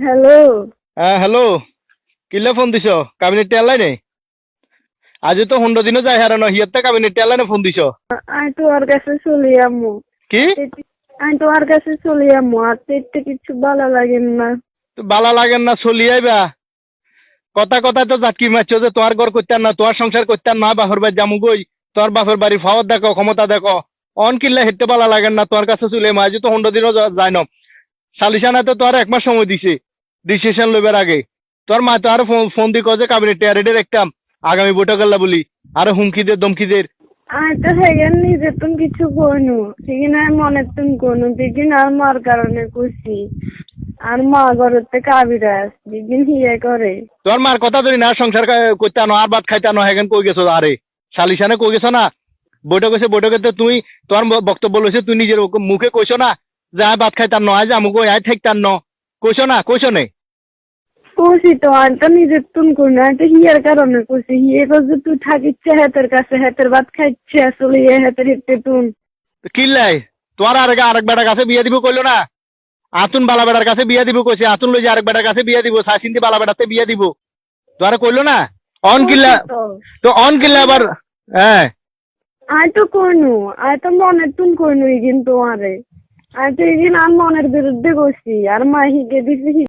Hello. হ্যাঁ hello, কিল্লে phone দিছ? Cabinet টেলাই নেই আজ তো 15 দিনও যায় হারানো হিয়াতে কাবিনেট টেলাই ফোন দিছ আমি তোমার কাছে চলে আমু। কি? আমি তোমার কাছে চলে আমু, আর তো একটু কিছু ভালো লাগে না। তো বালা লাগেন না চলি আইবা কথা কথা তো জাটকি মারছো যে তোমার ঘর করতে না, তোমার সংসার করতে না, বাপের বাড়ি জামু গই, তোমার বাপের বাড়ি ফাওয়ার দেখো, ক্ষমতা দেখো, অন কিল্লে হেঁটে বালা লাগেন না তোমার কাছে চলে আজ তো 15 দিনও যায় না। সালিশানা তো তোমার 1 মাস সময় দিছে ডিসিশন লইবার আগে। তোর মা তো আর ফোন দি কয় যে কাবিনেট টেয়ারেডে রাখতাম আগামী বৈঠক আল্লাহ বলি, আরে হুমকিদের দমকিদের। আমি তো সেখান নিজে তুমি কিছু কইনু, সেখানে মনে তুমি কইনু, যেদিন আর মার কারণে কইছি। আর মা ঘরেতে কাবিরাজ যেদিন হিয়ে করে। তোর মার কথা ধরি না, সংসার করতে আনো আর ভাত খাইতে আনো, হ্যাঁ কই গেছো? আরে সালিশানে কই গেছো না? বৈঠক হয়েছে, বৈঠকে তুই তোমার বক্তব্য লইছে, তুই নিজের মুখে কইছো না যে আয় ভাত খাইতে আনো, আজ আমুক আয় থাকতে আনো, কইছো না? কইছো নে? কইছি তো, আমি তো নিজে তুমি কইনু, আমি তো হিয়ার কারণে কইছি। হিয়ে কইছে তুই থাকিচ্ছে হাতের কাছে, হাতের ভাত খাইছে আসলে হাতের হেঁটে তুন। কিল্লাই তোমার আরেক বেটার কাছে বিয়ে দিব কইলো না? আতুন বালা বেটার কাছে বিয়ে দিব কইছে, আতুন লই যে আরেক বেটার কাছে বিয়ে দিব, সাইসিন্দি বালা বেটাতে বিয়ে দিব, তোরা কইলো না? অন কিল্লা কইছি তো। তো অন কিল্লা আবার। হ্যাঁ আমি তো কইনু, আমি তো মনের তুন কইনু কিন্তু আরে। আমি তো এই দিন আর মনের বিরুদ্ধে গেছি, আর মা হিগে দিছি।